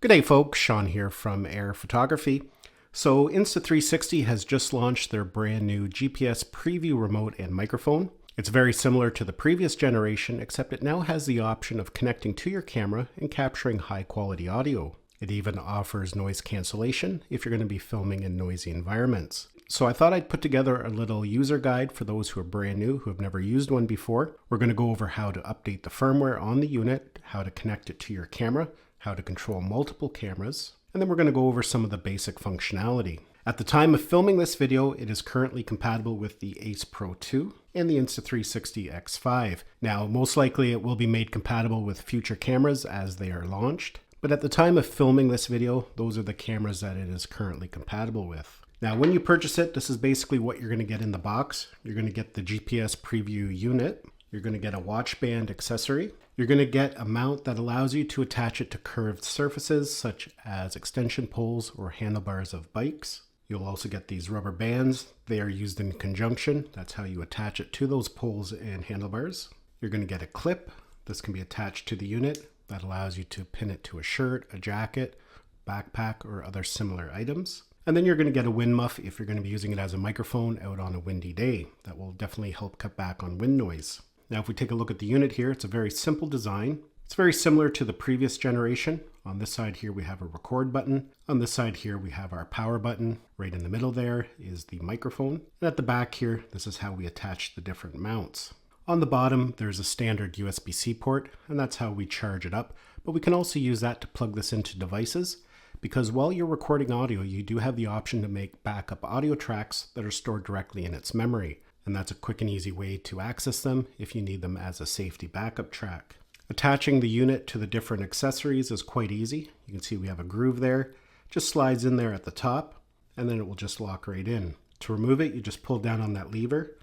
Good day folks, Sean here from Air Photography. So Insta360 has just launched their brand new GPS preview remote and microphone. It's very similar to the previous generation, except it now has the option of connecting to your camera and capturing high quality audio. It even offers noise cancellation if you're going to be filming in noisy environments. So I thought I'd put together a little user guide for those who are brand new, who have never used one before. We're going to go over how to update the firmware on the unit, how to connect it to your camera, how to control multiple cameras, and then we're going to go over some of the basic functionality. At the time of filming this video, it is currently compatible with the Ace Pro 2 and the Insta360 X5. Now, most likely it will be made compatible with future cameras as they are launched, but at the time of filming this video, those are the cameras that it is currently compatible with. Now, when you purchase it, this is basically what you're going to get in the box. You're going to get the GPS preview unit. You're going to get a watch band accessory. You're going to get a mount that allows you to attach it to curved surfaces such as extension poles or handlebars of bikes. You'll also get these rubber bands. They are used in conjunction. That's how you attach it to those poles and handlebars. You're going to get a clip. This can be attached to the unit. That allows you to pin it to a shirt, a jacket, backpack, or other similar items. And then you're going to get a wind muff if you're going to be using it as a microphone out on a windy day. That will definitely help cut back on wind noise. Now, if we take a look at the unit here, it's a very simple design. It's very similar to the previous generation. On this side here, we have a record button. On this side here, we have our power button. Right in the middle there is the microphone. And at the back here, this is how we attach the different mounts. On the bottom, there's a standard USB-C port, and that's how we charge it up. But we can also use that to plug this into devices, because while you're recording audio, you do have the option to make backup audio tracks that are stored directly in its memory. And that's a quick and easy way to access them if you need them as a safety backup track. Attaching the unit to the different accessories is quite easy. You can see we have a groove there. Just slides in there at the top, and then it will just lock right in. To remove it, you just pull down on that lever,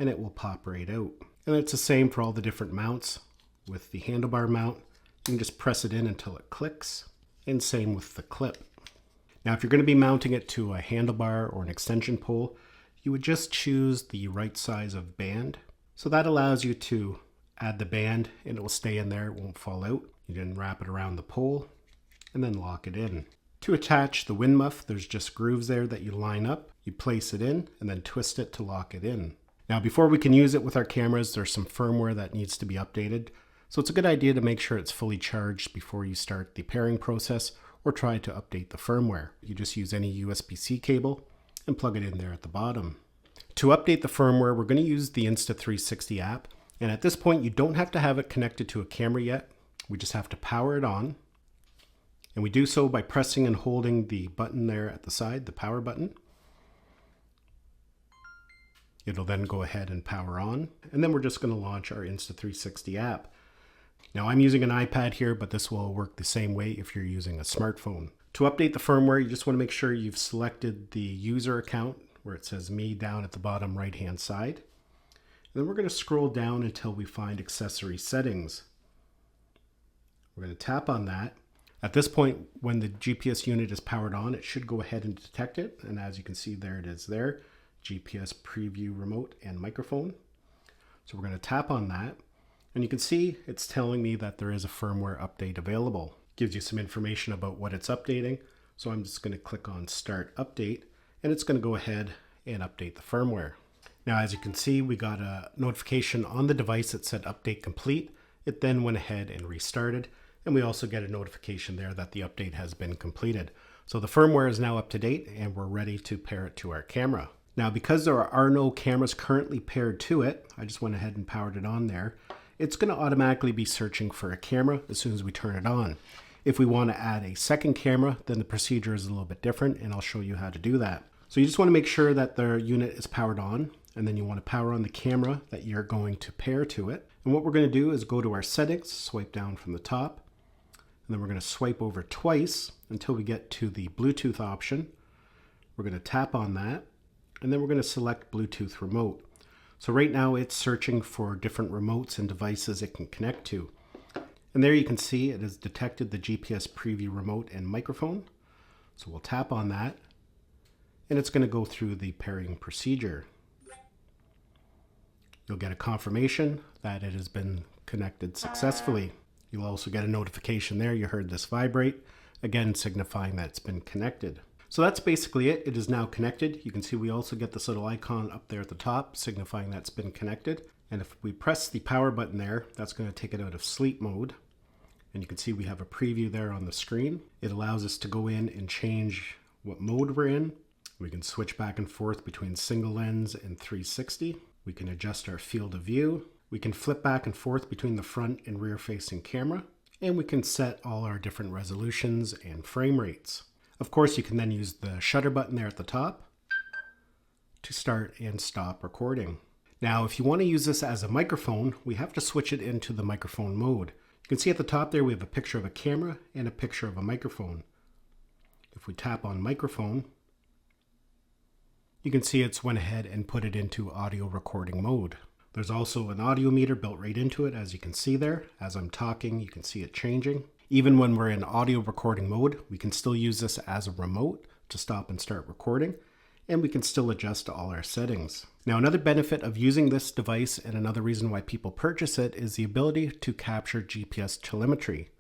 and it will pop right out. And it's the same for all the different mounts. With the handlebar mount, you can just press it in until it clicks, and same with the clip. Now, if you're going to be mounting it to a handlebar or an extension pole, you would just choose the right size of band. So that allows you to add the band and it will stay in there, it won't fall out. You can wrap it around the pole and then lock it in. To attach the wind muff, there's just grooves there that you line up, you place it in and then twist it to lock it in. Now, before we can use it with our cameras, there's some firmware that needs to be updated. So it's a good idea to make sure it's fully charged before you start the pairing process or try to update the firmware. You just use any USB-C cable and plug it in there at the bottom. To update the firmware, we're going to use the Insta360 app. And at this point, you don't have to have it connected to a camera yet. We just have to power it on. And we do so by pressing and holding the button there at the side, the power button. It'll then go ahead and power on. And then we're just going to launch our Insta360 app. Now, I'm using an iPad here, but this will work the same way if you're using a smartphone. To update the firmware, you just want to make sure you've selected the user account where it says Me down at the bottom right-hand side. And then we're going to scroll down until we find accessory settings. We're going to tap on that. At this point, when the GPS unit is powered on, it should go ahead and detect it. And as you can see, there it is there, GPS preview remote and microphone. So we're going to tap on that. And you can see it's telling me that there is a firmware update available. Gives you some information about what it's updating. So I'm just going to click on Start Update, and it's going to go ahead and update the firmware. Now, as you can see, we got a notification on the device that said Update Complete. It then went ahead and restarted, and we also get a notification there that the update has been completed. So the firmware is now up to date, and we're ready to pair it to our camera. Now, because there are no cameras currently paired to it, I just went ahead and powered it on there. It's going to automatically be searching for a camera as soon as we turn it on. If we want to add a second camera, then the procedure is a little bit different, and I'll show you how to do that. So you just want to make sure that the unit is powered on, and then you want to power on the camera that you're going to pair to it. And what we're going to do is go to our settings, swipe down from the top, and then we're going to swipe over twice until we get to the Bluetooth option. We're going to tap on that, and then we're going to select Bluetooth remote. So right now it's searching for different remotes and devices it can connect to. And there you can see it has detected the GPS preview remote and microphone. So we'll tap on that, and it's going to go through the pairing procedure. You'll get a confirmation that it has been connected successfully. You'll also get a notification there. You heard this vibrate. again signifying that it's been connected. So that's basically it. It is now connected. You can see we also get this little icon up there at the top signifying that's been connected. And if we press the power button there, that's going to take it out of sleep mode. And you can see we have a preview there on the screen. It allows us to go in and change what mode we're in. We can switch back and forth between single lens and 360. We can adjust our field of view. We can flip back and forth between the front and rear facing camera. And we can set all our different resolutions and frame rates. Of course, you can then use the shutter button there at the top to start and stop recording. Now, if you want to use this as a microphone, we have to switch it into the microphone mode. You can see at the top there we have a picture of a camera and a picture of a microphone. If we tap on microphone, you can see it's went ahead and put it into audio recording mode. There's also an audio meter built right into it, as you can see there. As I'm talking, you can see it changing. Even when we're in audio recording mode, we can still use this as a remote to stop and start recording, and we can still adjust all our settings. Now, another benefit of using this device and another reason why people purchase it is the ability to capture GPS telemetry.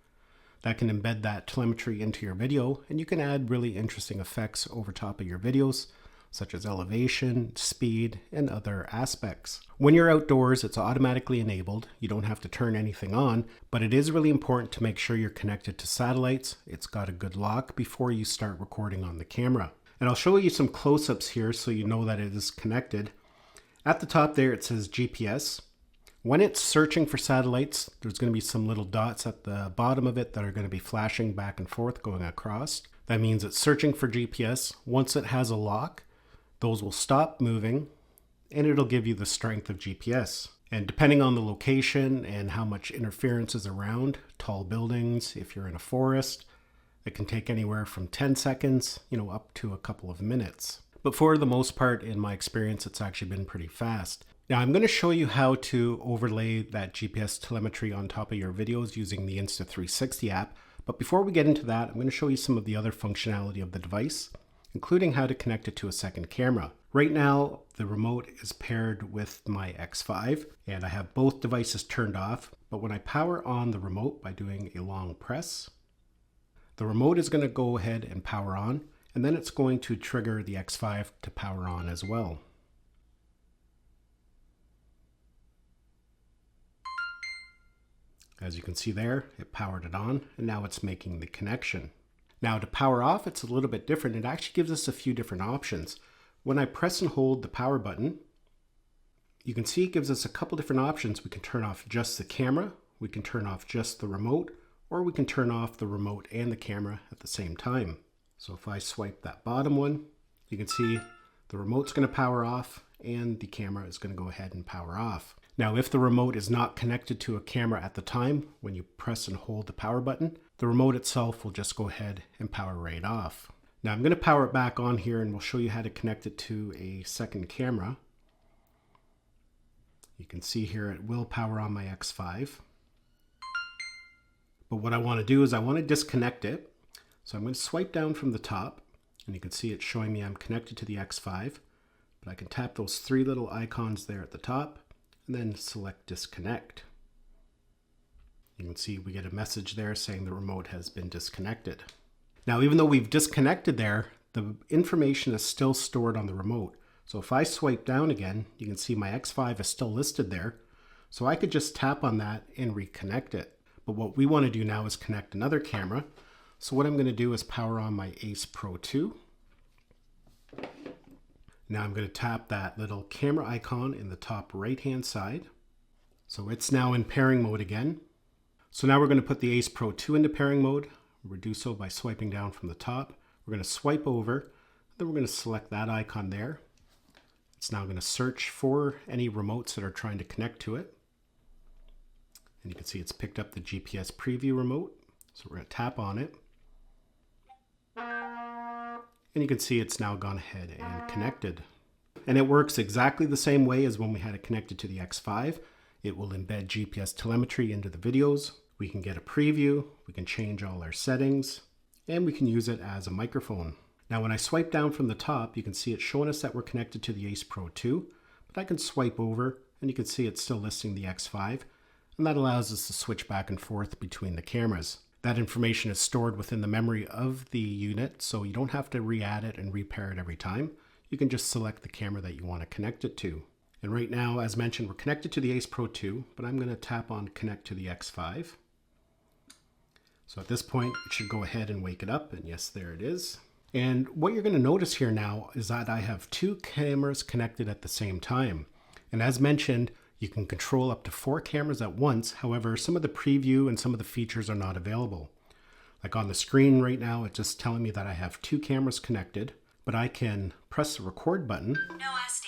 That can embed that telemetry into your video, and you can add really interesting effects over top of your videos, such as elevation, speed, and other aspects. When you're outdoors, it's automatically enabled. You don't have to turn anything on, but it is really important to make sure you're connected to satellites. It's got a good lock before you start recording on the camera. And I'll show you some close-ups here so you know that it is connected. At the top there, it says GPS. When it's searching for satellites, there's going to be some little dots at the bottom of it that are going to be flashing back and forth going across. That means it's searching for GPS. Once it has a lock, those will stop moving and it'll give you the strength of GPS. And depending on the location and how much interference is around, tall buildings, if you're in a forest, it can take anywhere from 10 seconds, up to a couple of minutes. But for the most part, in my experience, it's actually been pretty fast. Now I'm going to show you how to overlay that GPS telemetry on top of your videos using the Insta360 app. But before we get into that, I'm going to show you some of the other functionality of the device, including how to connect it to a second camera. Right now, the remote is paired with my X5 and I have both devices turned off. But when I power on the remote by doing a long press, the remote is going to go ahead and power on, and then it's going to trigger the X5 to power on as well. As you can see there, it powered it on, and now it's making the connection. Now to power off, it's a little bit different. It actually gives us a few different options. When I press and hold the power button, you can see it gives us a couple different options. We can turn off just the camera, we can turn off just the remote, or we can turn off the remote and the camera at the same time. So if I swipe that bottom one, you can see the remote's going to power off and the camera is going to go ahead and power off. Now, if the remote is not connected to a camera at the time, when you press and hold the power button, the remote itself will just go ahead and power right off. Now I'm going to power it back on here and we'll show you how to connect it to a second camera. You can see here it will power on my X5. But what I want to do is I want to disconnect it. So I'm going to swipe down from the top and you can see it's showing me I'm connected to the X5. But I can tap those three little icons there at the top and then select disconnect. You can see we get a message there saying the remote has been disconnected. Now, even though we've disconnected there, the information is still stored on the remote. So if I swipe down again, you can see my X5 is still listed there. So I could just tap on that and reconnect it. But what we want to do now is connect another camera. So what I'm going to do is power on my Ace Pro 2. Now I'm going to tap that little camera icon in the top right hand side. So it's now in pairing mode again. So now we're going to put the Ace Pro 2 into pairing mode. We'll do so by swiping down from the top. We're going to swipe over, then we're going to select that icon there. It's now going to search for any remotes that are trying to connect to it. And you can see it's picked up the GPS preview remote. So we're going to tap on it. And you can see it's now gone ahead and connected. And it works exactly the same way as when we had it connected to the X5. It will embed GPS telemetry into the videos. We can get a preview, we can change all our settings, and we can use it as a microphone. Now when I swipe down from the top, you can see it's showing us that we're connected to the Ace Pro 2, but I can swipe over and you can see it's still listing the X5, and that allows us to switch back and forth between the cameras. That information is stored within the memory of the unit, so you don't have to re-add it and repair it every time. You can just select the camera that you want to connect it to. And right now, as mentioned, we're connected to the Ace Pro 2, but I'm going to tap on Connect to the X5. So at this point, it should go ahead and wake it up, and yes, there it is. And what you're going to notice here now is that I have two cameras connected at the same time. And as mentioned, you can control up to 4 cameras at once. However, some of the preview and some of the features are not available. Like on the screen right now, it's just telling me that I have 2 cameras connected, but I can press the record button. No SD.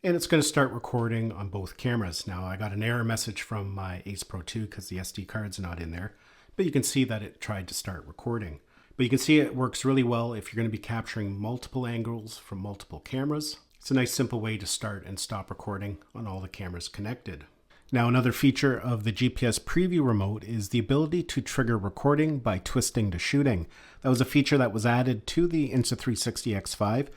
And it's going to start recording on both cameras. Now, I got an error message from my Ace Pro 2 because the SD card's not in there, but you can see that it tried to start recording. But you can see it works really well if you're going to be capturing multiple angles from multiple cameras. It's a nice simple way to start and stop recording on all the cameras connected. Now, another feature of the GPS preview remote is the ability to trigger recording by twisting to shooting. That was a feature that was added to the Insta360 X5.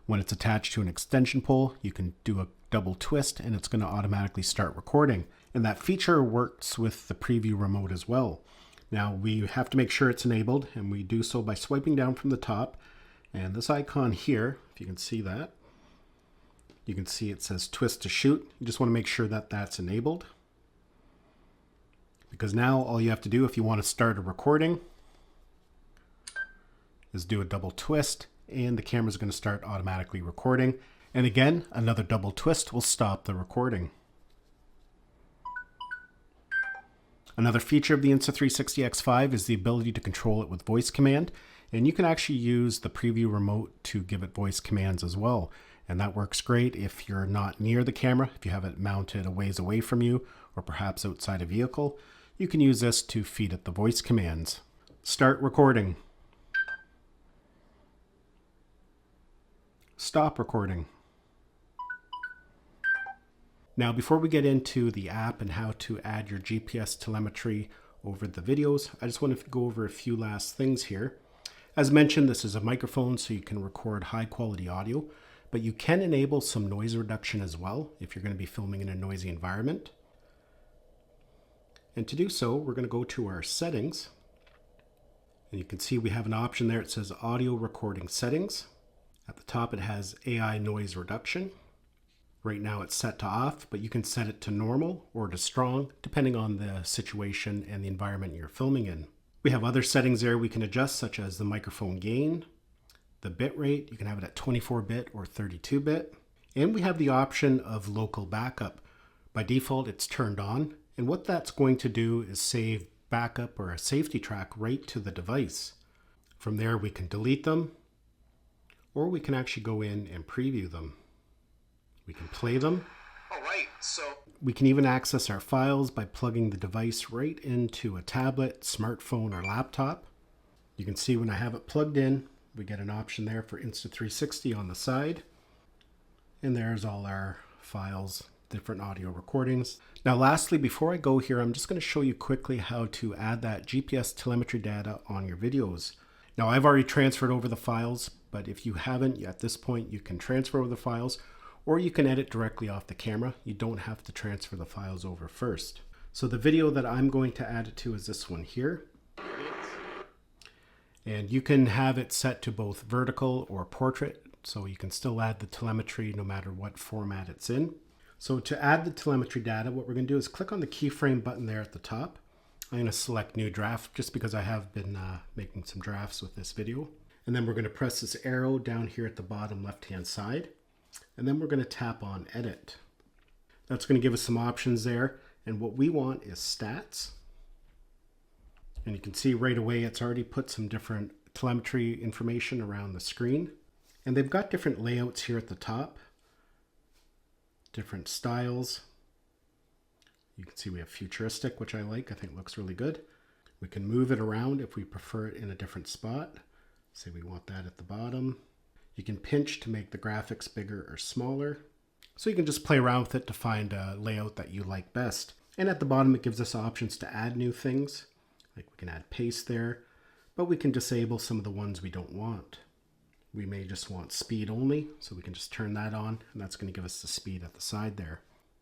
When it's attached to an extension pole, you can do a double twist and it's going to automatically start recording. And that feature works with the preview remote as well. Now, we have to make sure it's enabled, and we do so by swiping down from the top. And this icon here, if you can see that, you can see it says twist to shoot. You just want to make sure that that's enabled. Because now all you have to do if you want to start a recording is do a double twist, and the camera is going to start automatically recording. And again, another double twist will stop the recording. Another feature of the Insta360 X5 is the ability to control it with voice command. And you can actually use the preview remote to give it voice commands as well. And that works great if you're not near the camera, if you have it mounted a ways away from you, or perhaps outside a vehicle. You can use this to feed it the voice commands. Start recording. Stop recording. Now, before we get into the app and how to add your GPS telemetry over the videos, I just want to go over a few last things here. As mentioned, this is a microphone, so you can record high quality audio, but you can enable some noise reduction as well if you're going to be filming in a noisy environment. And to do so, we're going to go to our settings. And you can see we have an option there. It says audio recording settings. At the top, it has AI noise reduction. Right now it's set to off, but you can set it to normal or to strong, depending on the situation and the environment you're filming in. We have other settings there we can adjust, such as the microphone gain, the bit rate. You can have it at 24-bit or 32-bit. And we have the option of local backup. By default, it's turned on. And what that's going to do is save backup or a safety track right to the device. From there, we can delete them, or we can actually go in and preview them. We can play them. All right, so we can even access our files by plugging the device right into a tablet, smartphone, or laptop. You can see when I have it plugged in, we get an option there for Insta360 on the side. And there's all our files, different audio recordings. Now, lastly, before I go here, I'm just going to show you quickly how to add that GPS telemetry data on your videos. Now, I've already transferred over the files, but if you haven't, at this point, you can transfer over the files, or you can edit directly off the camera. You don't have to transfer the files over first. So the video that I'm going to add it to is this one here. And you can have it set to both vertical or portrait, so you can still add the telemetry no matter what format it's in. So to add the telemetry data, what we're going to do is click on the keyframe button there at the top. I'm going to select new draft just because I have been making some drafts with this video. And then we're going to press this arrow down here at the bottom left-hand side. And then we're going to tap on edit. That's going to give us some options there. And what we want is stats. And you can see right away it's already put some different telemetry information around the screen. And they've got different layouts here at the top. Different styles. You can see we have futuristic, which I like. I think looks really good. We can move it around if we prefer it in a different spot. Say we want that at the bottom. You can pinch to make the graphics bigger or smaller. So you can just play around with it to find a layout that you like best. And at the bottom, it gives us options to add new things. Like we can add paste there, but we can disable some of the ones we don't want. We may just want speed only, so we can just turn that on, and that's going to give us the speed at the side there.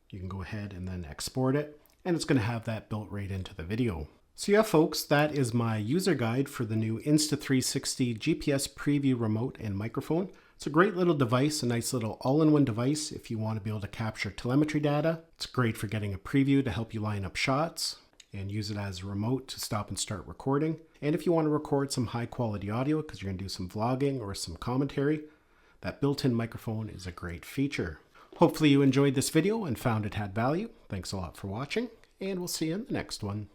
You can go ahead and then export it, and it's going to have that built right into the video. So yeah, folks, that is my user guide for the new Insta360 GPS preview remote and microphone. It's a great little device, a nice little all-in-one device if you want to be able to capture telemetry data. It's great for getting a preview to help you line up shots and use it as a remote to stop and start recording. And if you want to record some high quality audio because you're going to do some vlogging or some commentary, that built-in microphone is a great feature. Hopefully you enjoyed this video and found it had value. Thanks a lot for watching, and we'll see you in the next one.